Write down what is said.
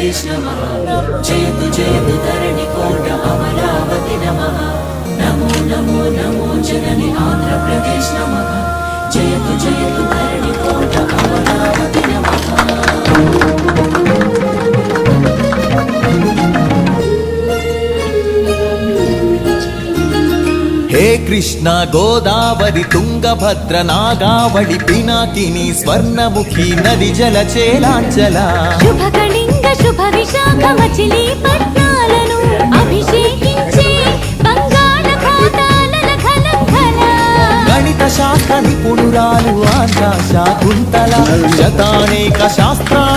प्रदेश नमः जयतु जयतु धरणि कोट अमरावती नमः नमो नमो नमो जननि आंध्र प्रदेश नमः जयतु जयतु धरणि कोट अमरावती नमः। हे कृष्ण गोदावरी तुंगभद्र नागावळि पिनाकिनी स्वर्णमुखी नदी जलचेलांचला शुभकलिंग शुभ विशाख मछलीपट्नाలను అభిషేకించే బంగాళాఖాతాల ఖలంఖల గణిత శాస్త్ర నిపుణురాలు ఆశా శాకుంతల శతానేక శాస్త్రాల